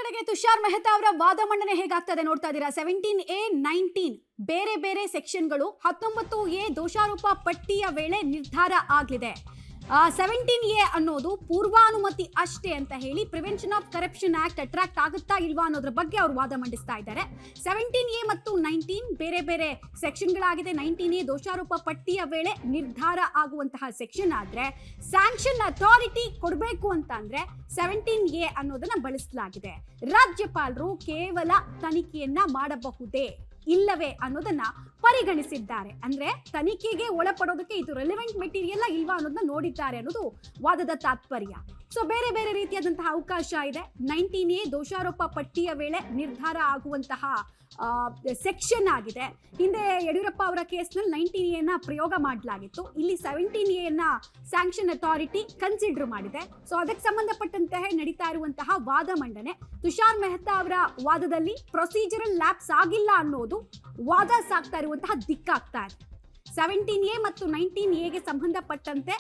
ಕಡೆಗೆ ತುಷಾರ್ ಮೆಹ್ತಾ ಅವರ ವಾದ ಮಂಡನೆ ಹೇಗಾಗ್ತದೆ ನೋಡ್ತಾ ಇದ್ದೀರಾ. 17A 19 ಬೇರೆ ಬೇರೆ ಸೆಕ್ಷನ್ಗಳು 19A ದೋಷಾರೋಪ ಪಟ್ಟಿಯ ವೇಳೆ ನಿರ್ಧಾರ ಆಗಲಿದೆ. 17A ಅನ್ನೋದು ಪೂರ್ವಾನುಮತಿ ಅಷ್ಟೇ ಅಂತ ಹೇಳಿ prevention of corruption act attract ಆಗುತ್ತಾ ಇಲ್ವಾ ಅನ್ನೋದ್ರ ಬಗ್ಗೆ ಅವರು ವಾದ ಮಂಡಿಸ್ತಾ ಇದ್ದಾರೆ. 17A ಮತ್ತು 19 ಬೇರೆ ಬೇರೆ ಸೆಕ್ಷನ್ಗಳಾಗಿದೆ. 19A ದೋಷಾರೋಪ ಪಟ್ಟಿಯ ವೇಳೆ ನಿರ್ಧಾರ ಆಗುವಂತಹ ಸೆಕ್ಷನ್ ಆದ್ರೆ ಸ್ಯಾಂಕ್ಷನ್ ಅಥಾರಿಟಿ ಕೊಡಬೇಕು ಅಂತ ಅಂದ್ರೆ 17A ಅನ್ನೋದನ್ನ ಬಳಸಲಾಗಿದೆ. ರಾಜ್ಯಪಾಲರು ಕೇವಲ ತನಿಖೆಯನ್ನ ಮಾಡಬಹುದೇ ಇಲ್ಲವೇ ಅನ್ನೋದನ್ನ ಪರಿಗಣಿಸಿದ್ದಾರೆ. ಅಂದ್ರೆ ತನಿಖೆಗೆ ಒಳಪಡೋದಕ್ಕೆ ಇದು ರೆಲೆವೆಂಟ್ ಮೆಟೀರಿಯಲ್ ಇಲ್ವಾ ಅನ್ನೋದನ್ನ ನೋಡಿದ್ದಾರೆ ಅನ್ನೋದು ವಾದದ ತಾತ್ಪರ್ಯ. ಸೊ ಬೇರೆ ಬೇರೆ ರೀತಿಯಾದಂತಹ ಅವಕಾಶ ಇದೆ. 19A ದೋಷಾರೋಪ ಪಟ್ಟಿಯ ವೇಳೆ ನಿರ್ಧಾರ ಆಗುವಂತಹ ಸೆಕ್ಷನ್ ಆಗಿದೆ. ಹಿಂದೆ ಯಡಿಯೂರಪ್ಪ ಅವರ ಕೇಸ್ನಲ್ಲಿ 19A ಪ್ರಯೋಗ ಮಾಡಲಾಗಿತ್ತು. ಇಲ್ಲಿ 17A ಸ್ಯಾಂಕ್ಷನ್ ಅಥಾರಿಟಿ ಕನ್ಸಿಡರ್ ಮಾಡಿದೆ. ಸೊ ಅದಕ್ಕೆ ಸಂಬಂಧಪಟ್ಟಂತೆ ನಡೀತಾ ಇರುವಂತಹ ವಾದ ಮಂಡನೆ ತುಷಾರ್ ಮೆಹ್ತಾ ಅವರ ವಾದದಲ್ಲಿ ಪ್ರೊಸೀಜರಲ್ ಲ್ಯಾಪ್ಸ್ ಆಗಿಲ್ಲ ಅನ್ನೋದು ವಾದ ಸಾಗ್ತಾ ಇರುವಂತಹ ದಿಕ್ಕಾಗ್ತಾ ಇದೆ. 17A ಮತ್ತು 19A ಸಂಬಂಧಪಟ್ಟಂತೆ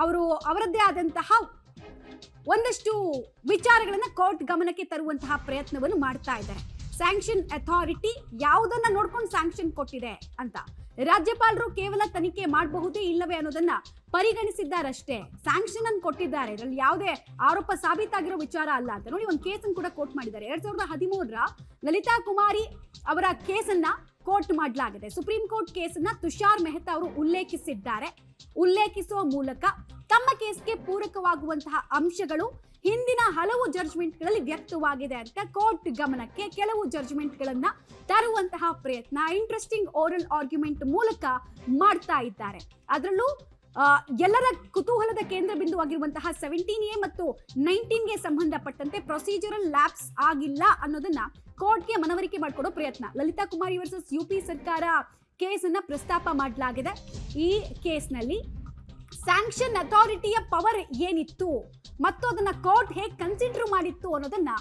ಅವರು ಅವರದ್ದೇ ಆದಂತಹ ಒಂದಷ್ಟು ವಿಚಾರಗಳನ್ನ ಕೋರ್ಟ್ ಗಮನಕ್ಕೆ ತರುವಂತಹ ಪ್ರಯತ್ನವನ್ನು ಮಾಡ್ತಾ ಇದ್ದಾರೆ. ಸ್ಯಾಂಕ್ಷನ್ ಅಥಾರಿಟಿ ಯಾವುದನ್ನ ನೋಡ್ಕೊಂಡು ಸ್ಯಾಂಕ್ಷನ್ ಕೊಟ್ಟಿದೆ ಅಂತ ರಾಜ್ಯಪಾಲರು ಕೇವಲ ತನಿಖೆ ಮಾಡಬಹುದೇ ಇಲ್ಲವೇ ಅನ್ನೋದನ್ನ ಪರಿಗಣಿಸಿದ್ದಾರಷ್ಟೇ. ಸ್ಯಾಂಕ್ಷನ್ ಅನ್ನು ಕೊಟ್ಟಿದ್ದಾರೆ, ಇದರಲ್ಲಿ ಯಾವುದೇ ಆರೋಪ ಸಾಬೀತಾಗಿರೋ ವಿಚಾರ ಅಲ್ಲ ಅಂತ ನೋಡಿ ಒಂದು ಕೇಸನ್ನು ಕೂಡ ಕೋರ್ಟ್ ಮಾಡಿದ್ದಾರೆ. 2013ರ ಲಲಿತಾ ಕುಮಾರಿ ಅವರ ಕೇಸನ್ನ ಕೋರ್ಟ್ ಮಾಡಲಾಗಿದೆ. ಸುಪ್ರೀಂ ಕೋರ್ಟ್ ಕೇಸನ್ನ ತುಷಾರ್ ಮೆಹ್ತಾ ಅವರು ಉಲ್ಲೇಖಿಸುವ ಮೂಲಕ ತಮ್ಮ ಕೇಸ್ಗೆ ಪೂರಕವಾಗುವಂತಹ ಅಂಶಗಳು ಹಿಂದಿನ ಹಲವು ಜಡ್ಜ್ಮೆಂಟ್ಗಳಲ್ಲಿ ವ್ಯಕ್ತವಾಗಿದೆ ಅಂತ ಕೋರ್ಟ್ ಗಮನಕ್ಕೆ ಕೆಲವು ಜಡ್ಜ್ಮೆಂಟ್ಗಳನ್ನ ತರುವಂತಹ ಪ್ರಯತ್ನ ಇಂಟ್ರೆಸ್ಟಿಂಗ್ ಓರಲ್ ಆರ್ಗ್ಯುಮೆಂಟ್ ಮೂಲಕ ಮಾಡ್ತಾ ಇದ್ದಾರೆ. ಅದರಲ್ಲೂ ಎಲ್ಲರ ಕುತೂಹಲದ ಕೇಂದ್ರ ಬಿಂದುವಾಗಿರುವಂತಹ 17A ಮತ್ತು 19ಗೆ ಸಂಬಂಧಪಟ್ಟಂತೆ ಪ್ರೊಸೀಜರಲ್ ಲ್ಯಾಪ್ಸ್ ಆಗಿಲ್ಲ ಅನ್ನೋದನ್ನ ಕೋರ್ಟ್ಗೆ ಮನವರಿಕೆ ಮಾಡಿಕೊಡೋ ಪ್ರಯತ್ನ. ಲಲಿತಾ ಕುಮಾರಿ ವರ್ಸಸ್ UP ಸರ್ಕಾರ ಕೇಸನ್ನ ಪ್ರಸ್ತಾಪ ಮಾಡಲಾಗಿದೆ. ಈ ಕೇಸ್ನಲ್ಲಿ ಸ್ಯಾಂಕ್ಷನ್ ಅಥಾರಿಟಿಯ ಪವರ್ ಏನಿತ್ತು ಮತ್ತು ಅದನ್ನ ಕೋರ್ಟ್ ಹೇಗೆ ಕನ್ಸಿಡರ್ ಮಾಡಿತ್ತು ಅನ್ನೋದನ್ನ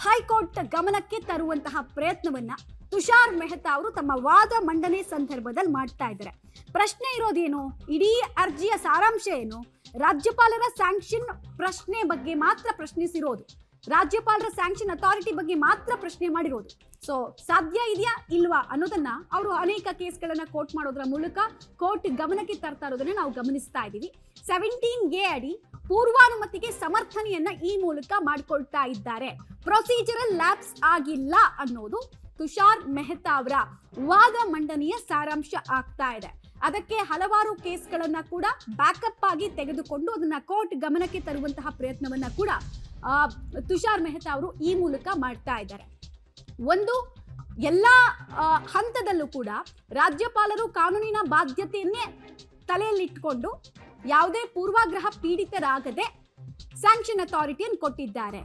ಹೈಕೋರ್ಟ್ ಗಮನಕ್ಕೆ ತರುವಂತಹ ಪ್ರಯತ್ನವನ್ನ ತುಷಾರ್ ಮೆಹ್ತಾ ಅವರು ತಮ್ಮ ವಾದ ಮಂಡನೆ ಸಂದರ್ಭದಲ್ಲಿ ಮಾಡ್ತಾ ಇದ್ದಾರೆ. ಪ್ರಶ್ನೆ ಇರೋದೇನು, ಇಡೀ ಅರ್ಜಿಯ ಸಾರಾಂಶ ಏನು, ರಾಜ್ಯಪಾಲರ ಸ್ಯಾಂಕ್ಷನ್ ಪ್ರಶ್ನೆ ಬಗ್ಗೆ ಮಾತ್ರ ಪ್ರಶ್ನಿಸಿರೋದು, ರಾಜ್ಯಪಾಲರ ಸ್ಯಾಂಕ್ಷನ್ ಅಥಾರಿಟಿ ಬಗ್ಗೆ ಮಾತ್ರ ಪ್ರಶ್ನೆ ಮಾಡಿರೋದು. ಸೊ ಸಾಧ್ಯ ಇದೆಯಾ ಇಲ್ವಾ ಅನ್ನೋದನ್ನ ಅವರು ಅನೇಕ ಕೇಸ್ಗಳನ್ನ ಕೋರ್ಟ್ ಮಾಡೋದ್ರ ಮೂಲಕ ಕೋರ್ಟ್ ಗಮನಕ್ಕೆ ತರ್ತಾ ಇರೋದನ್ನ ನಾವು ಗಮನಿಸ್ತಾ ಇದ್ದೀವಿ. 17A ಅಡಿ ಪೂರ್ವಾನುಮತಿಗೆ ಸಮರ್ಥನೆಯನ್ನ ಈ ಮೂಲಕ ಮಾಡ್ಕೊಳ್ತಾ ಇದ್ದಾರೆ. ಪ್ರೊಸೀಜರಲ್ ಲ್ಯಾಪ್ಸ್ ಆಗಿಲ್ಲ ಅನ್ನೋದು ತುಷಾರ್ ಮೆಹ್ತಾ ಅವರ ವಾದ ಮಂಡನೆಯ ಸಾರಾಂಶ ಆಗ್ತಾ ಇದೆ. ಅದಕ್ಕೆ ಹಲವಾರು ಕೇಸ್ಗಳನ್ನ ಕೂಡ ಬ್ಯಾಕಪ್ ಆಗಿ ತೆಗೆದುಕೊಂಡು ಅದನ್ನ ಕೋರ್ಟ್ ಗಮನಕ್ಕೆ ತರುವಂತಹ ಪ್ರಯತ್ನವನ್ನ ಕೂಡ ತುಷಾರ್ ಮೆಹ್ತಾ ಅವರು ಈ ಮೂಲಕ ಮಾಡ್ತಾ ಇದ್ದಾರೆ. ಒಂದು ಎಲ್ಲ ಹಂತದಲ್ಲೂ ಕೂಡ ರಾಜ್ಯಪಾಲರು ಕಾನೂನಿನ ಬಾಧ್ಯತೆಯನ್ನೇ ತಲೆಯಲ್ಲಿಟ್ಕೊಂಡು ಯಾವುದೇ ಪೂರ್ವಾಗ್ರಹ ಪೀಡಿತರಾಗದೆ ಸ್ಯಾಂಕ್ಷನ್ ಅಥಾರಿಟಿಯನ್ನು ಕೊಟ್ಟಿದ್ದಾರೆ.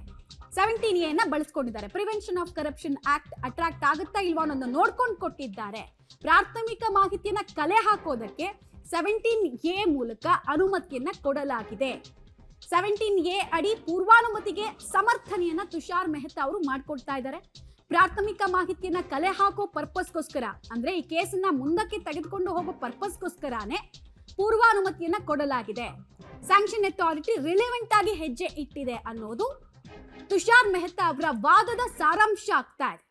17A ಬಳಸ್ಕೊಂಡಿದ್ದಾರೆ. Prevention of corruption act attract ಆಗುತ್ತಾ ಇಲ್ವಾ ಅನ್ನೋದನ್ನ ನೋಡ್ಕೊಂಡು ಕೊಟ್ಟಿದ್ದಾರೆ. ಪ್ರಾಥಮಿಕ ಮಾಹಿತಿಯನ್ನ ಕಲೆ ಹಾಕೋದಕ್ಕೆ 17A ಮೂಲಕ ಅನುಮತಿಯನ್ನ ಕೊಡಲಾಗಿದೆ. 17A ಅಡಿ ಪೂರ್ವಾನುಮತಿಗೆ ಸಮರ್ಥನೆಯನ್ನ ತುಷಾರ್ ಮೆಹ್ತಾ ಅವರು ಮಾಡ್ಕೊಡ್ತಾ ಇದ್ದಾರೆ. ಪ್ರಾಥಮಿಕ ಮಾಹಿತಿಯನ್ನ ಕಲೆ ಹಾಕೋ ಪರ್ಪಸ್ಗೋಸ್ಕರ, ಅಂದ್ರೆ ಈ ಕೇಸನ್ನ ಮುಂದಕ್ಕೆ ತೆಗೆದುಕೊಂಡು ಹೋಗೋ ಪರ್ಪಸ್ಗೋಸ್ಕರನೇ ಪೂರ್ವಾನುಮತಿಯನ್ನ ಕೊಡಲಾಗಿದೆ. ಸ್ಯಾಂಕ್ಷನ್ ಅಥಾರಿಟಿ ರಿಲೆವೆಂಟ್ ಆಗಿ ಹೆಜ್ಜೆ ಇಟ್ಟಿದೆ ಅನ್ನೋದು ತುಷಾರ್ ಮೆಹ್ತಾ ಅವರ ವಾದದ ಸಾರಾಂಶ ಆಗ್ತಾ ಇದೆ.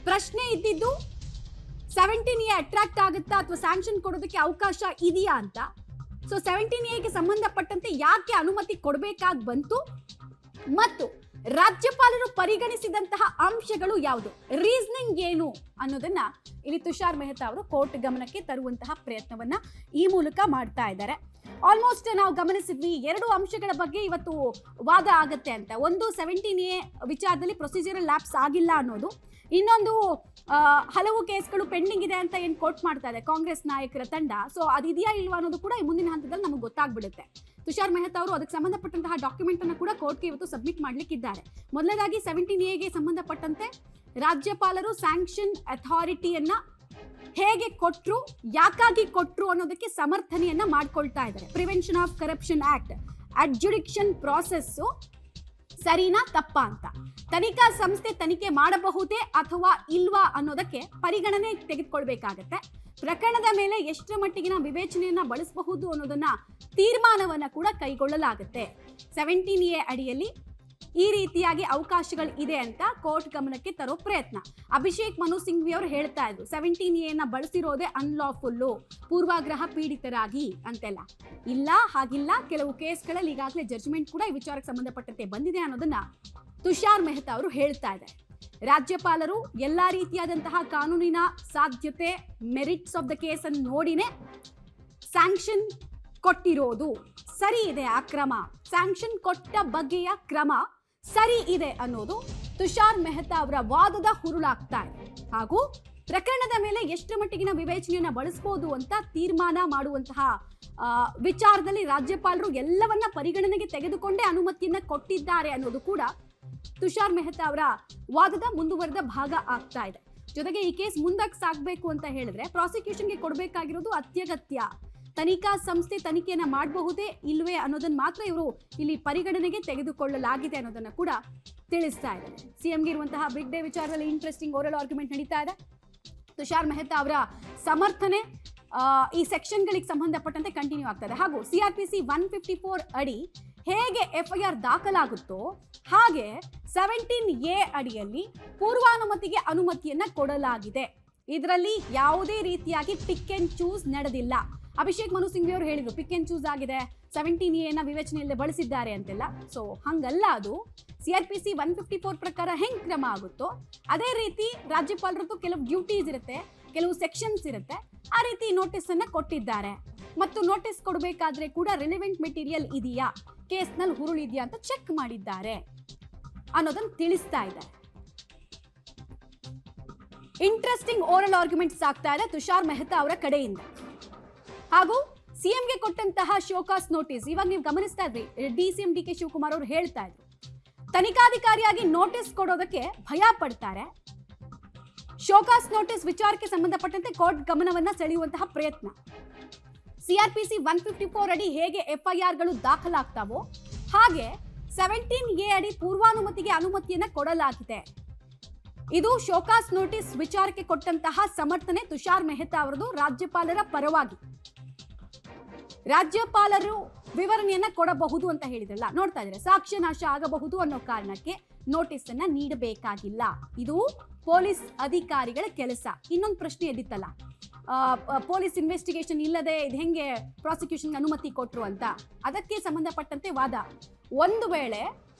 ಪ್ರಶ್ನೆ ಇದ್ದಿದ್ದು 17A ಅಟ್ರಾಕ್ಟ್ ಆಗುತ್ತಾ ಅಥವಾ ಸ್ಯಾಂಕ್ಷನ್ ಕೊಡೋದಕ್ಕೆ ಅವಕಾಶ ಇದೆಯಾ ಅಂತ. ಸೊ 17A ಸಂಬಂಧಪಟ್ಟಂತೆ ಯಾಕೆ ಅನುಮತಿ ಕೊಡಬೇಕಾಗಿ ಬಂತು ಮತ್ತು ರಾಜ್ಯಪಾಲರು ಪರಿಗಣಿಸಿದಂತಹ ಅಂಶಗಳು ಯಾವುದು, ರೀಸನಿಂಗ್ ಏನು ಅನ್ನೋದನ್ನ ಇಲ್ಲಿ ತುಷಾರ್ ಮೆಹ್ತಾ ಅವರು ಕೋರ್ಟ್ ಗಮನಕ್ಕೆ ತರುವಂತಹ ಪ್ರಯತ್ನವನ್ನ ಈ ಮೂಲಕ ಮಾಡ್ತಾ ಇದ್ದಾರೆ. ಆಲ್ಮೋಸ್ಟ್ ನಾವು ಗಮನಿಸಿದ್ವಿ ಎರಡು ಅಂಶಗಳ ಬಗ್ಗೆ ಇವತ್ತು ವಾದ ಆಗತ್ತೆ ಅಂತ. ಒಂದು 17A ವಿಚಾರದಲ್ಲಿ ಪ್ರೊಸೀಜರಲ್ ಲ್ಯಾಪ್ಸ್ ಆಗಿಲ್ಲ ಅನ್ನೋದು, ಇನ್ನೊಂದು ಹಲವು ಕೇಸ್ಗಳು ಪೆಂಡಿಂಗ್ ಇದೆ ಅಂತ ಏನು ಕೋರ್ಟ್ ಮಾಡ್ತಾ ಇದೆ ಕಾಂಗ್ರೆಸ್ ನಾಯಕರ ತಂಡ. ಸೊ ಅದಿದೆಯಾ ಇಲ್ವಾ ಅನ್ನೋದು ಕೂಡ ಈ ಮುಂದಿನ ಹಂತದಲ್ಲಿ ನಮಗೆ ಗೊತ್ತಾಗ್ಬಿಡುತ್ತೆ. ತುಷಾರ್ ಮೆಹ್ತಾ ಅವರು ಅದಕ್ಕೆ ಸಂಬಂಧಪಟ್ಟಂತಹ ಡಾಕ್ಯುಮೆಂಟ್ ಅನ್ನು ಕೂಡ ಕೋರ್ಟ್ಗೆ ಇವತ್ತು ಸಬ್ಮಿಟ್ ಮಾಡ್ಲಿಕ್ಕಿದ್ದಾರೆ. ಮೊದಲನೇದಾಗಿ 17A ಸಂಬಂಧಪಟ್ಟಂತೆ ರಾಜ್ಯಪಾಲರು ಸ್ಯಾಂಕ್ಷನ್ ಅಥಾರಿಟಿಯನ್ನ ಹೇಗೆ ಕೊಟ್ರು, ಯಾಕಾಗಿ ಕೊಟ್ರು ಅನ್ನೋದಕ್ಕೆ ಸಮರ್ಥನೆಯನ್ನ ಮಾಡ್ಕೊಳ್ತಾ ಇದ್ದಾರೆ. Prevention of corruption act adjudication process ಸರಿನಾ ತಪ್ಪಾ ಅಂತ ತನಿಖಾ ಸಂಸ್ಥೆ ತನಿಖೆ ಮಾಡಬಹುದೇ ಅಥವಾ ಇಲ್ವಾ ಅನ್ನೋದಕ್ಕೆ ಪರಿಗಣನೆ ತೆಗೆದುಕೊಳ್ಬೇಕಾಗತ್ತೆ. ಪ್ರಕರಣದ ಮೇಲೆ ಎಷ್ಟರ ಮಟ್ಟಿಗಿನ ವಿವೇಚನೆಯನ್ನ ಬಳಸಬಹುದು ಅನ್ನೋದನ್ನ ತೀರ್ಮಾನವನ್ನ ಕೂಡ ಕೈಗೊಳ್ಳಲಾಗುತ್ತೆ. 17A ಅಡಿಯಲ್ಲಿ ಈ ರೀತಿಯಾಗಿ ಅವಕಾಶಗಳು ಇದೆ ಅಂತ ಕೋರ್ಟ್ ಗಮನಕ್ಕೆ ತರೋ ಪ್ರಯತ್ನ. ಅಭಿಷೇಕ್ ಮನು ಸಿಂಘ್ವಿ ಅವರು ಹೇಳ್ತಾ ಇದ್ರು 17A ಬಳಸಿರೋದೇ ಅನ್ಲಾಫುಲ್ಲು, ಪೂರ್ವಾಗ್ರಹ ಪೀಡಿತರಾಗಿ ಅಂತೆಲ್ಲ. ಇಲ್ಲ, ಹಾಗಿಲ್ಲ. ಕೆಲವು ಕೇಸ್ಗಳಲ್ಲಿ ಈಗಾಗಲೇ ಜಡ್ಜ್ಮೆಂಟ್ ಕೂಡ ಈ ವಿಚಾರಕ್ಕೆ ಸಂಬಂಧಪಟ್ಟಂತೆ ಬಂದಿದೆ ಅನ್ನೋದನ್ನ ತುಷಾರ್ ಮೆಹ್ತಾ ಅವರು ಹೇಳ್ತಾ ಇದ್ದಾರೆ. ರಾಜ್ಯಪಾಲರು ಎಲ್ಲಾ ರೀತಿಯಾದಂತಹ ಕಾನೂನಿನ ಸಾಧ್ಯತೆ, ಮೆರಿಟ್ಸ್ ಆಫ್ ದ ಕೇಸ್ ಅನ್ನು ನೋಡಿನೇ ಸ್ಯಾಂಕ್ಷನ್ ಕೊಟ್ಟಿರೋದು ಸರಿ ಇದೆ. ಆ ಕ್ರಮ, ಸ್ಯಾಂಕ್ಷನ್ ಕೊಟ್ಟ ಬಗೆಯ ಕ್ರಮ ಸರಿ ಇದೆ ಅನ್ನೋದು ತುಷಾರ್ ಮೆಹ್ತಾ ಅವರ ವಾದದ ಹುರುಳಾಗ್ತಾ ಇದೆ. ಹಾಗೂ ಪ್ರಕರಣದ ಮೇಲೆ ಎಷ್ಟು ಮಟ್ಟಿಗಿನ ವಿವೇಚನೆಯನ್ನ ಬಳಸಬಹುದು ಅಂತ ತೀರ್ಮಾನ ಮಾಡುವಂತಹ ವಿಚಾರದಲ್ಲಿ ರಾಜ್ಯಪಾಲರು ಎಲ್ಲವನ್ನ ಪರಿಗಣನೆಗೆ ತೆಗೆದುಕೊಂಡೇ ಅನುಮತಿಯನ್ನ ಕೊಟ್ಟಿದ್ದಾರೆ ಅನ್ನೋದು ಕೂಡ ತುಷಾರ್ ಮೆಹ್ತಾ ಅವರ ವಾದದ ಮುಂದುವರೆದ ಭಾಗ ಆಗ್ತಾ ಇದೆ. ಜೊತೆಗೆ ಈ ಕೇಸ್ ಮುಂದಕ್ಕೆ ಸಾಗಬೇಕು ಅಂತ ಹೇಳಿದ್ರೆ ಪ್ರಾಸಿಕ್ಯೂಷನ್ಗೆ ಕೊಡಬೇಕಾಗಿರೋದು ಅತ್ಯಗತ್ಯ. ತನಿಖಾ ಸಂಸ್ಥೆ ತನಿಖೆಯನ್ನ ಮಾಡಬಹುದೇ ಇಲ್ವೇ ಅನ್ನೋದನ್ನ ಮಾತ್ರ ಇವರು ಇಲ್ಲಿ ಪರಿಗಣನೆಗೆ ತೆಗೆದುಕೊಳ್ಳಲಾಗಿದೆ ಅನ್ನೋದನ್ನ ಕೂಡ ತಿಳಿಸ್ತಾ ಇದ್ದಾರೆ. ಸಿಎಂಗೆ ಇರುವಂತಹ ಬಿಗ್ ಡೇ ವಿಚಾರದಲ್ಲಿ ಇಂಟ್ರೆಸ್ಟಿಂಗ್ ಓರಲ್ ಆರ್ಗ್ಯುಮೆಂಟ್ ನಡೀತಾ ಇದೆ. ತುಷಾರ್ ಮೆಹ್ತಾ ಅವರ ಸಮರ್ಥನೆ ಈ ಸೆಕ್ಷನ್ಗಳಿಗೆ ಸಂಬಂಧಪಟ್ಟಂತೆ ಕಂಟಿನ್ಯೂ ಆಗ್ತದೆ. ಹಾಗೂ CRPC 154 ಅಡಿ ಹೇಗೆ FIR ದಾಖಲಾಗುತ್ತೋ ಹಾಗೆ 17A ಅಡಿಯಲ್ಲಿ ಪೂರ್ವಾನುಮತಿಗೆ ಅನುಮತಿಯನ್ನ ಕೊಡಲಾಗಿದೆ. ಇದರಲ್ಲಿ ಯಾವುದೇ ರೀತಿಯಾಗಿ ಪಿಕ್ ಅಂಡ್ ಚೂಸ್ ನಡೆದಿಲ್ಲ. ಅಭಿಷೇಕ್ ಮನು ಸಿಂಘ್ವಿ ಅವರು ಹೇಳಿದ್ರು ಪಿಕ್ ಅಂಡ್ ಚೂಸ್ ಆಗಿದೆ, 17A ವಿವೇಚನೆಯಲ್ಲೇ ಬಳಸಿದ್ದಾರೆ ಅಂತೆಲ್ಲ. ಸೊ ಹಂಗಲ್ಲ, ಅದು CRPC 154 ಪ್ರಕಾರ ಹೆಂಗ್ ಕ್ರಮ ಆಗುತ್ತೋ ಅದೇ ರೀತಿ ರಾಜ್ಯಪಾಲರದ್ದು ಕೆಲವು ಡ್ಯೂಟೀಸ್ ಇರುತ್ತೆ, ಕೆಲವು ಸೆಕ್ಷನ್ಸ್ ಇರುತ್ತೆ. ಆ ರೀತಿ ನೋಟಿಸ್ ಅನ್ನ ಕೊಟ್ಟಿದ್ದಾರೆ. ಮತ್ತು ನೋಟಿಸ್ ಕೊಡಬೇಕಾದ್ರೆ ಕೂಡ ರಿಲೆವೆಂಟ್ ಮೆಟೀರಿಯಲ್ ಇದೆಯಾ, ಕೇಸ್ನಲ್ಲಿ ಹುರುಳಿದೆಯಾ ಅಂತ ಚೆಕ್ ಮಾಡಿದ್ದಾರೆ ಅನ್ನೋದನ್ನ ತಿಳಿಸ್ತಾ ಇದ್ದಾರೆ. ಇಂಟ್ರೆಸ್ಟಿಂಗ್ ಓರಲ್ ಆರ್ಗ್ಯುಮೆಂಟ್ಸ್ ಆಗ್ತಾ ಇದೆ ತುಷಾರ್ ಮೆಹ್ತಾ ಅವರ ಕಡೆಯಿಂದ. ಹಾಗೂ ಸಿಎಂಗೆ ಕೊಟ್ಟಂತಹ ಶೋಕಾಸ್ ನೋಟಿಸ್ ಇವಾಗ ನೀವು ಗಮನಿಸ್ತಾ ಇದ್ರಿ, DCM DK ಶಿವಕುಮಾರ್ ಅವರು ಹೇಳ್ತಾ ಇದ್ರು ತನಿಖಾಧಿಕಾರಿಯಾಗಿ ನೋಟಿಸ್ ಕೊಡೋದಕ್ಕೆ ಭಯ ಪಡ್ತಾರೆ. ಶೋಕಾಸ್ ನೋಟಿಸ್ ವಿಚಾರಕ್ಕೆ ಸಂಬಂಧಪಟ್ಟಂತೆ ಕೋರ್ಟ್ ಗಮನವನ್ನ ಸೆಳೆಯುವಂತಹ ಪ್ರಯತ್ನ. CRPC 154 ಅಡಿ ಹೇಗೆ FIRಗಳು ದಾಖಲಾಗ್ತಾವೋ ಹಾಗೆ 17A ಅಡಿ ಪೂರ್ವಾನುಮತಿಗೆ ಅನುಮತಿಯನ್ನ ಕೊಡಲಾಗಿದೆ. ಇದು ಶೋಕಾಸ್ ನೋಟಿಸ್ ವಿಚಾರಕ್ಕೆ ಕೊಟ್ಟಂತಹ ಸಮರ್ಥನೆ ತುಷಾರ್ ಮೆಹ್ತಾ ಅವರದು ರಾಜ್ಯಪಾಲರ ಪರವಾಗಿ. ರಾಜ್ಯಪಾಲರು ವಿವರಣೆಯನ್ನ ಕೊಡಬಹುದು ಅಂತ ಹೇಳಿದ್ರಲ್ಲ, ನೋಡ್ತಾ ಇದ್ರೆ ಸಾಕ್ಷ್ಯನಾಶ ಆಗಬಹುದು ಅನ್ನೋ ಕಾರಣಕ್ಕೆ ನೋಟಿಸ್ ಅನ್ನ ನೀಡಬೇಕಾಗಿಲ್ಲ. ಇದು ಪೊಲೀಸ್ ಅಧಿಕಾರಿಗಳ ಕೆಲಸ. ಇನ್ನೊಂದು ಪ್ರಶ್ನೆ ಎದ್ದಿತ್ತಲ್ಲ, ಪೊಲೀಸ್ ಇನ್ವೆಸ್ಟಿಗೇಷನ್ ಇಲ್ಲದೆ ಇದು ಹೆಂಗೆ ಪ್ರಾಸಿಕ್ಯೂಷನ್ ಅನುಮತಿ ಕೊಟ್ರು ಅಂತ. ಅದಕ್ಕೆ ಸಂಬಂಧಪಟ್ಟಂತೆ ವಾದ, ಒಂದು ವೇಳೆ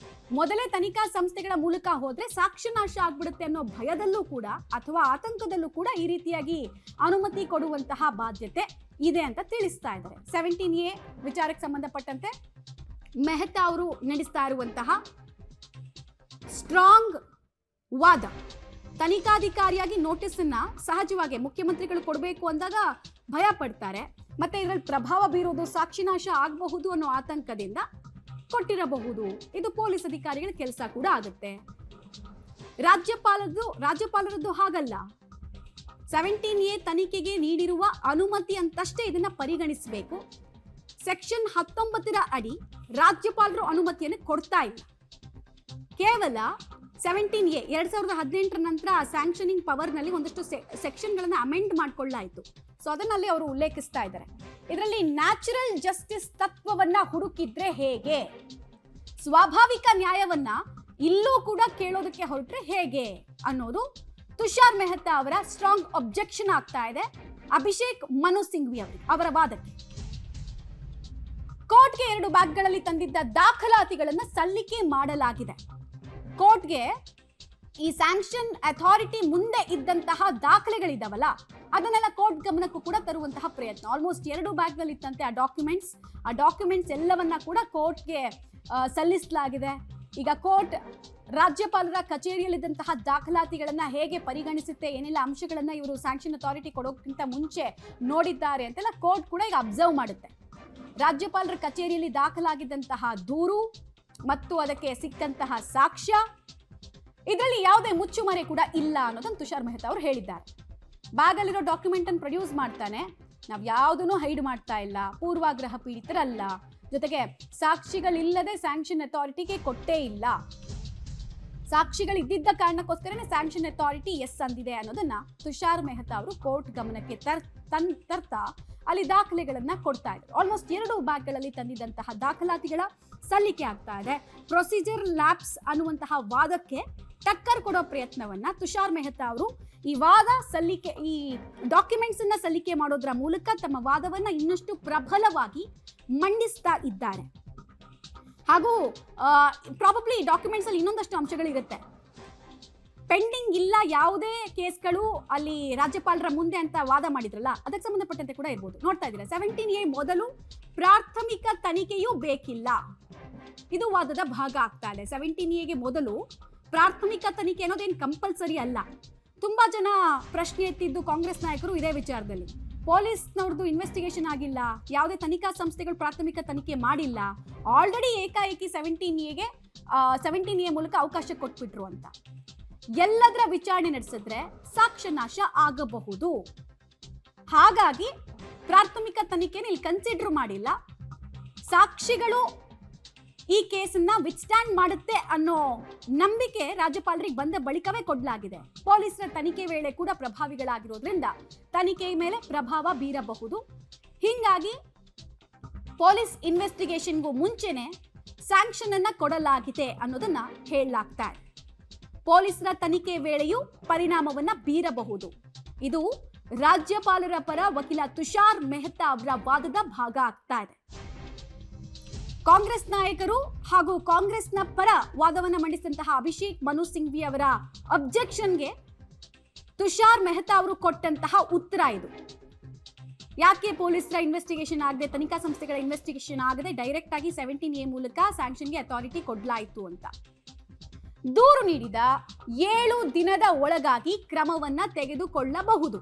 ಮೊದಲೇ ತನಿಖಾ ಸಂಸ್ಥೆಗಳ ಮೂಲಕ ಹೋದ್ರೆ ಸಾಕ್ಷ್ಯನಾಶ ಆಗ್ಬಿಡುತ್ತೆ ಅನ್ನೋ ಭಯದಲ್ಲೂ ಕೂಡ ಅಥವಾ ಆತಂಕದಲ್ಲೂ ಕೂಡ ಈ ರೀತಿಯಾಗಿ ಅನುಮತಿ ಕೊಡುವಂತಹ ಬಾಧ್ಯತೆ ಇದೆ ಅಂತ ತಿಳಿಸ್ತಾ ಇದ್ದಾರೆ. 17A ವಿಚಾರಕ್ಕೆ ಸಂಬಂಧಪಟ್ಟಂತೆ ಮೆಹ್ತಾ ಅವರು ನಡೆಸ್ತಾ ಇರುವಂತಹ ಸ್ಟ್ರಾಂಗ್ ವಾದ, ತನಿಖಾಧಿಕಾರಿಯಾಗಿ ನೋಟಿಸ್ ಅನ್ನ ಸಹಜವಾಗಿ ಮುಖ್ಯಮಂತ್ರಿಗಳು ಕೊಡಬೇಕು ಅಂದಾಗ ಭಯ ಪಡ್ತಾರೆ. ಮತ್ತೆ ಇದರಲ್ಲಿ ಪ್ರಭಾವ ಬೀರೋದು, ಸಾಕ್ಷಿನಾಶ ಆಗಬಹುದು ಅನ್ನೋ ಆತಂಕದಿಂದ ಕೊಟ್ಟಿರಬಹುದು. ಇದು ಪೊಲೀಸ್ ಅಧಿಕಾರಿಗಳ ಕೆಲಸ ಕೂಡ ಆಗುತ್ತೆ. ರಾಜ್ಯಪಾಲರದ್ದು ಹಾಗಲ್ಲ. 17A ತನಿಖೆಗೆ ನೀಡಿರುವ ಅನುಮತಿ ಅಂತಷ್ಟೇ ಇದನ್ನ ಪರಿಗಣಿಸಬೇಕು. ಸೆಕ್ಷನ್ 19 ಅಡಿ ರಾಜ್ಯಪಾಲರು ಅನುಮತಿಯನ್ನು ಕೊಡ್ತಾ ಇಲ್ಲ. ಕೇವಲ 17A 2018 ನಂತರ ಸ್ಯಾಂಕ್ಷನಿಂಗ್ ಪವರ್ ನಲ್ಲಿ ಒಂದಷ್ಟು ಸೆಕ್ಷನ್ಗಳನ್ನ ಅಮೆಂಡ್ ಮಾಡಿಕೊಳ್ಳಾಯಿತು. ಸೊ ಅದನ್ನಲ್ಲಿ ಅವರು ಉಲ್ಲೇಖಿಸ್ತಾ ಇದ್ದಾರೆ. ಇದರಲ್ಲಿ ನ್ಯಾಚುರಲ್ ಜಸ್ಟಿಸ್ ತತ್ವವನ್ನ ಹುಡುಕಿದ್ರೆ ಹೇಗೆ, ಸ್ವಾಭಾವಿಕ ನ್ಯಾಯವನ್ನ ಇಲ್ಲೂ ಕೂಡ ಕೇಳೋದಕ್ಕೆ ಹೊರಟ್ರೆ ಹೇಗೆ ಅನ್ನೋದು ತುಷಾರ್ ಮೆಹ್ತಾ ಅವರ ಸ್ಟ್ರಾಂಗ್ ಅಬ್ಜೆಕ್ಷನ್ ಆಗ್ತಾ ಇದೆ ಅಭಿಷೇಕ್ ಮನು ಸಿಂಘ್ವಿ ಅವರ ವಾದಕ್ಕೆ. ಕೋರ್ಟ್ಗೆ 2 ಬ್ಯಾಗ್ಗಳಲ್ಲಿ ತಂದಿದ್ದ ದಾಖಲಾತಿಗಳನ್ನು ಸಲ್ಲಿಕೆ ಮಾಡಲಾಗಿದೆ. ಕೋರ್ಟ್ಗೆ ಈ ಸ್ಯಾಂಕ್ಷನ್ ಅಥಾರಿಟಿ ಮುಂದೆ ಇದ್ದಂತಹ ದಾಖಲೆಗಳಿದಾವಲ್ಲ ಅದನ್ನೆಲ್ಲ ಕೋರ್ಟ್ ಗಮನಕ್ಕೂ ಕೂಡ ತರುವಂತಹ ಪ್ರಯತ್ನ. ಆಲ್ಮೋಸ್ಟ್ 2 ಬ್ಯಾಗ್ನಲ್ಲಿ ಇತ್ತಂತೆ ಆ ಡಾಕ್ಯುಮೆಂಟ್ಸ್ ಎಲ್ಲವನ್ನ ಕೂಡ ಕೋರ್ಟ್ಗೆ ಸಲ್ಲಿಸಲಾಗಿದೆ. ಈಗ ಕೋರ್ಟ್ ರಾಜ್ಯಪಾಲರ ಕಚೇರಿಯಲ್ಲಿದ್ದಂತಹ ದಾಖಲಾತಿಗಳನ್ನ ಹೇಗೆ ಪರಿಗಣಿಸುತ್ತೆ, ಏನೆಲ್ಲ ಅಂಶಗಳನ್ನ ಇವರು ಸ್ಯಾಂಕ್ಷನ್ ಅಥಾರಿಟಿ ಕೊಡೋಕ್ಕಿಂತ ಮುಂಚೆ ನೋಡಿದ್ದಾರೆ ಅಂತೆಲ್ಲ ಕೋರ್ಟ್ ಕೂಡ ಈಗ ಅಬ್ಸರ್ವ್ ಮಾಡುತ್ತೆ. ರಾಜ್ಯಪಾಲರ ಕಚೇರಿಯಲ್ಲಿ ದಾಖಲಾಗಿದ್ದಂತಹ ದೂರು ಮತ್ತು ಅದಕ್ಕೆ ಸಿಕ್ಕಂತಹ ಸಾಕ್ಷ್ಯ, ಇದರಲ್ಲಿ ಯಾವುದೇ ಮುಚ್ಚುಮರೆ ಕೂಡ ಇಲ್ಲ ಅನ್ನೋದನ್ನು ತುಷಾರ್ ಮೆಹ್ತಾ ಅವರು ಹೇಳಿದ್ದಾರೆ. ಬ್ಯಾಗಲ್ಲಿರೋ ಡಾಕ್ಯುಮೆಂಟ್ ಅನ್ನು ಪ್ರೊಡ್ಯೂಸ್ ಮಾಡ್ತಾನೆ, ನಾವು ಯಾವುದನ್ನು ಹೈಡ್ ಮಾಡ್ತಾ ಇಲ್ಲ, ಪೂರ್ವಾಗ್ರಹ ಪೀಡಿತರಲ್ಲ, ಜೊತೆಗೆ ಸಾಕ್ಷಿಗಳಿಲ್ಲದೆ ಸ್ಯಾಂಕ್ಷನ್ ಅಥಾರಿಟಿಗೆ ಕೊಟ್ಟೇ ಇಲ್ಲ. ಸಾಕ್ಷಿಗಳು ಇದ್ದಿದ್ದ ಕಾರಣಕ್ಕೋಸ್ಕರನೇ ಸ್ಯಾಂಕ್ಷನ್ ಅಥಾರಿಟಿ ಎಸ್ ಅಂದಿದೆ ಅನ್ನೋದನ್ನ ತುಷಾರ್ ಮೆಹ್ತಾ ಅವರು ಕೋರ್ಟ್ ಗಮನಕ್ಕೆ ತರ್ತಾ ಅಲ್ಲಿ ದಾಖಲೆಗಳನ್ನ ಕೊಡ್ತಾ ಇದ್ದಾರೆ. ಆಲ್ಮೋಸ್ಟ್ 2 ಬ್ಯಾಗ್ಗಳಲ್ಲಿ ತಂದಿದ್ದಂತಹ ದಾಖಲಾತಿಗಳ ಸಲ್ಲಿಕೆ ಆಗ್ತಾ ಇದೆ. ಪ್ರೊಸೀಜರ್ ಲ್ಯಾಪ್ಸ್ ಅನ್ನುವಂತಹ ವಾದಕ್ಕೆ ಟಕ್ಕರ್ ಕೊಡೋ ಪ್ರಯತ್ನವನ್ನ ತುಷಾರ್ ಮೆಹ್ತಾ ಅವರು ಈ ವಾದ ಸಲ್ಲಿಕೆ, ಈ ಡಾಕ್ಯುಮೆಂಟ್ಸ್ ಅನ್ನ ಸಲ್ಲಿಕೆ ಮಾಡೋದ್ರ ಮೂಲಕ ತಮ್ಮ ವಾದವನ್ನ ಇನ್ನಷ್ಟು ಪ್ರಬಲವಾಗಿ ಮಂಡಿಸ್ತಾ ಇದ್ದಾರೆ. ಹಾಗೂ ಪ್ರಾಬಬ್ಲಿ ಡಾಕ್ಯುಮೆಂಟ್ಸ್ ಅಲ್ಲಿ ಇನ್ನೊಂದಷ್ಟು ಅಂಶಗಳಿರುತ್ತೆ. ಪೆಂಡಿಂಗ್ ಇಲ್ಲ ಯಾವುದೇ ಕೇಸ್ಗಳು ಅಲ್ಲಿ ರಾಜ್ಯಪಾಲರ ಮುಂದೆ ಅಂತ ವಾದ ಮಾಡಿದ್ರಲ್ಲ, ಅದಕ್ಕೆ ಸಂಬಂಧಪಟ್ಟಂತೆ ಕೂಡ ಇರ್ಬೋದು. ನೋಡ್ತಾ ಇದ್ದೀರಾ, 17A ಮೊದಲು ಪ್ರಾಥಮಿಕ ತನಿಖೆಯೂ ಬೇಕಿಲ್ಲ, ಇದು ವಾದದ ಭಾಗ ಆಗ್ತಾ ಇದೆ. 17Aಗೆ ಮೊದಲು ಪ್ರಾಥಮಿಕ ತನಿಖೆ ಅನ್ನೋದೇನು ಕಂಪಲ್ಸರಿ ಅಲ್ಲ. ತುಂಬಾ ಜನ ಪ್ರಶ್ನೆ ಎತ್ತಿದ್ದು ಕಾಂಗ್ರೆಸ್ ನಾಯಕರು ಇದೇ ವಿಚಾರದಲ್ಲಿ. ಪೊಲೀಸ್ನವ್ರದ್ದು ಇನ್ವೆಸ್ಟಿಗೇಷನ್ ಆಗಿಲ್ಲ, ಯಾವುದೇ ತನಿಖಾ ಸಂಸ್ಥೆಗಳು ಪ್ರಾಥಮಿಕ ತನಿಖೆ ಮಾಡಿಲ್ಲ, ಆಲ್ರೆಡಿ ಏಕಾಏಕಿ 17A ಮೂಲಕ ಅವಕಾಶ ಕೊಟ್ಬಿಟ್ರು ಅಂತ. ಎಲ್ಲದರ ವಿಚಾರಣೆ ನಡೆಸಿದ್ರೆ ಸಾಕ್ಷ್ಯನಾಶ ಆಗಬಹುದು. ಹಾಗಾಗಿ ಪ್ರಾಥಮಿಕ ತನಿಖೆನ ಇಲ್ಲಿ ಕನ್ಸಿಡರ್ ಮಾಡಿಲ್ಲ. ಸಾಕ್ಷಿಗಳು ಈ ಕೇಸನ್ನ ವಿತ್ಸ್ಟ್ಯಾಂಡ್ ಮಾಡುತ್ತೆ ಅನ್ನೋ ನಂಬಿಕೆ ರಾಜ್ಯಪಾಲರಿಗೆ ಬಂದ ಬಳಿಕವೇ ಕೊಡಲಾಗಿದೆ. ಪೊಲೀಸರ ತನಿಖೆ ವೇಳೆ ಕೂಡ ಪ್ರಭಾವಿಗಳಾಗಿರೋದ್ರಿಂದ ತನಿಖೆ ಮೇಲೆ ಪ್ರಭಾವ ಬೀರಬಹುದು. ಹೀಗಾಗಿ ಪೊಲೀಸ್ ಇನ್ವೆಸ್ಟಿಗೇಷನ್ಗೂ ಮುಂಚೆನೆ ಸ್ಯಾಂಕ್ಷನ್ ಅನ್ನ ಕೊಡಲಾಗಿದೆ ಅನ್ನೋದನ್ನ ಹೇಳಲಾಗ್ತಾ ಇದೆ. ಪೊಲೀಸರ ತನಿಖೆ ವೇಳೆಯೂ ಪರಿಣಾಮವನ್ನ ಬೀರಬಹುದು. ಇದು ರಾಜ್ಯಪಾಲರ ಪರ ವಕೀಲ ತುಷಾರ್ ಮೆಹ್ತಾ ಅವರ ವಾದದ ಭಾಗ ಆಗ್ತಾ ಇದೆ. ಕಾಂಗ್ರೆಸ್ ನಾಯಕರು ಹಾಗೂ ಕಾಂಗ್ರೆಸ್ನ ಪರ ವಾದವನ್ನ ಮಂಡಿಸಿದಂತಹ ಅಭಿಷೇಕ್ ಮನು ಸಿಂಘ್ವಿ ಅವರ ಅಬ್ಜೆಕ್ಷನ್ಗೆ ತುಷಾರ್ ಮೆಹ್ತಾ ಅವರು ಕೊಟ್ಟಂತಹ ಉತ್ತರ ಇದು. ಯಾಕೆ ಪೊಲೀಸರ ಇನ್ವೆಸ್ಟಿಗೇಷನ್ ಆಗದೆ, ತನಿಖಾ ಸಂಸ್ಥೆಗಳ ಇನ್ವೆಸ್ಟಿಗೇಷನ್ ಆಗದೆ ಡೈರೆಕ್ಟ್ ಆಗಿ 17A ಮೂಲಕ ಸ್ಯಾಂಕ್ಷನ್ಗೆ ಅಥಾರಿಟಿ ಕೊಡ್ಲಾಯಿತು ಅಂತ. ದೂರು ನೀಡಿದ 7 ದಿನದ ಒಳಗಾಗಿ ಕ್ರಮವನ್ನ ತೆಗೆದುಕೊಳ್ಳಬಹುದು.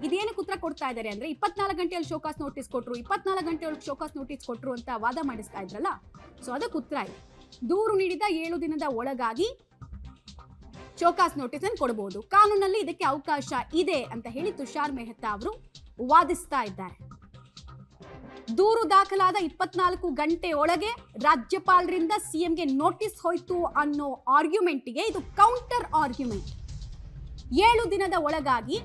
ಇದೇನಕ್ಕೆ ಉತ್ತರ ಕೊಡ್ತಾ ಇದ್ದಾರೆ ಅಂದ್ರೆ, 24 ಗಂಟೆಯಲ್ಲಿ ಶೋಕಾಸ್ ನೋಟಿಸ್ ಕೊಟ್ರು, 24 ಗಂಟೆಯೊಳಗೆ ಶೋಕಾಸ್ ನೋಟಿಸ್ ಕೊಟ್ರು ಅಂತ ವಾದ ಮಾಡಿಸ್ತಾ ಇದ್ರಲ್ಲ, ಸೊ ಅದಕ್ಕೆ ಉತ್ತರ ಇದೆ. ದೂರು ನೀಡಿದ 7 ದಿನದ ಒಳಗಾಗಿ ಶೋಕಾಸ್ ನೋಟಿಸ್ ಅನ್ನು ಕೊಡಬಹುದು, ಕಾನೂನಲ್ಲಿ ಇದಕ್ಕೆ ಅವಕಾಶ ಇದೆ ಅಂತ ಹೇಳಿ ತುಷಾರ್ ಮೆಹ್ತಾ ಅವರು ವಾದಿಸ್ತಾ ಇದ್ದಾರೆ. ದೂರು ದಾಖಲಾದ 24 ಗಂಟೆ ಒಳಗೆ ರಾಜ್ಯಪಾಲರಿಂದ ಸಿಎಂಗೆ ನೋಟಿಸ್ ಹೋಯ್ತು ಅನ್ನೋ ಆರ್ಗ್ಯುಮೆಂಟ್ಗೆ ಇದು ಕೌಂಟರ್ ಆರ್ಗ್ಯುಮೆಂಟ್. 7 ದಿನದ ಒಳಗಾಗಿ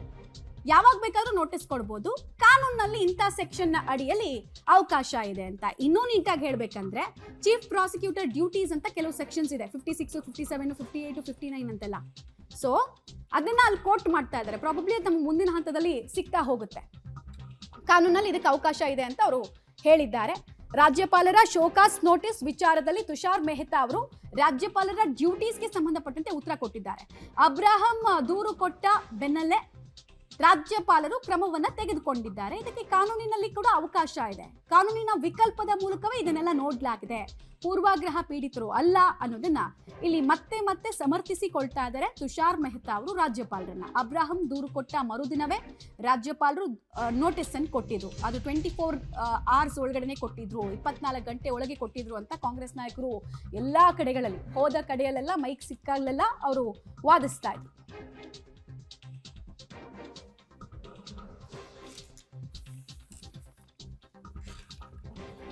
ಯಾವಾಗ ಬೇಕಾದ್ರೂ ನೋಟಿಸ್ ಕೊಡ್ಬೋದು, ಕಾನೂನಲ್ಲಿ ಇಂಥ ಸೆಕ್ಷನ್ ಅಡಿಯಲ್ಲಿ ಅವಕಾಶ ಇದೆ ಅಂತ. ಇನ್ನೂ ನೀಟಾಗಿ ಹೇಳ್ಬೇಕಂದ್ರೆ ಚೀಫ್ ಪ್ರಾಸಿಕ್ಯೂಟರ್ ಡ್ಯೂಟೀಸ್ ಅಂತ ಕೆಲವು ಸೆಕ್ಷನ್ಸ್ ಇದೆ, 56, 57, 58, 59 ಅಂತೆಲ್ಲ. ಸೊ ಅದನ್ನ ಅಲ್ಲಿ ಕೋಟ್ ಮಾಡ್ತಾ ಇದ್ದಾರೆ. ಪ್ರಾಬಬ್ಲಿ ತಮ್ಮ ಮುಂದಿನ ಹಂತದಲ್ಲಿ ಸಿಗ್ತಾ ಹೋಗುತ್ತೆ. ಕಾನೂನಲ್ಲಿ ಇದಕ್ಕೆ ಅವಕಾಶ ಇದೆ ಅಂತ ಅವರು ಹೇಳಿದ್ದಾರೆ. ರಾಜ್ಯಪಾಲರ ಶೋಕಾಸ್ ನೋಟಿಸ್ ವಿಚಾರದಲ್ಲಿ ತುಷಾರ್ ಮೆಹ್ತಾ ಅವರು ರಾಜ್ಯಪಾಲರ ಡ್ಯೂಟೀಸ್ಗೆ ಸಂಬಂಧಪಟ್ಟಂತೆ ಉತ್ತರ ಕೊಟ್ಟಿದ್ದಾರೆ. ಅಬ್ರಾಹಂ ದೂರು ಕೊಟ್ಟ ಬೆನ್ನಲ್ಲೇ ರಾಜ್ಯಪಾಲರು ಕ್ರಮವನ್ನ ತೆಗೆದುಕೊಂಡಿದ್ದಾರೆ. ಇದಕ್ಕೆ ಕಾನೂನಿನಲ್ಲಿ ಕೂಡ ಅವಕಾಶ ಇದೆ. ಕಾನೂನಿನ ವಿಕಲ್ಪದ ಮೂಲಕವೇ ಇದನ್ನೆಲ್ಲ ನೋಡ್ಲಾಗಿದೆ. ಪೂರ್ವಾಗ್ರಹ ಪೀಡಿತರು ಅಲ್ಲ ಅನ್ನೋದನ್ನ ಇಲ್ಲಿ ಮತ್ತೆ ಮತ್ತೆ ಸಮರ್ಥಿಸಿಕೊಳ್ತಾ ಇದ್ದಾರೆ ತುಷಾರ್ ಮೆಹ್ತಾ ಅವರು ರಾಜ್ಯಪಾಲರನ್ನ. ಅಬ್ರಾಹಂ ದೂರು ಕೊಟ್ಟ ಮರುದಿನವೇ ರಾಜ್ಯಪಾಲರು ನೋಟಿಸ್ ಅನ್ನು ಕೊಟ್ಟಿದ್ರು. ಅದು 24 hours ಒಳಗಡೆ ಕೊಟ್ಟಿದ್ರು, 24 ಗಂಟೆ ಒಳಗೆ ಕೊಟ್ಟಿದ್ರು ಅಂತ ಕಾಂಗ್ರೆಸ್ ನಾಯಕರು ಎಲ್ಲಾ ಕಡೆಗಳಲ್ಲಿ, ಹೋದ ಕಡೆಯಲ್ಲೆಲ್ಲ ಮೈಕ್ ಸಿಕ್ಕಾಗಲೆಲ್ಲ ಅವರು ವಾದಿಸ್ತಾ ಇದ್ರು.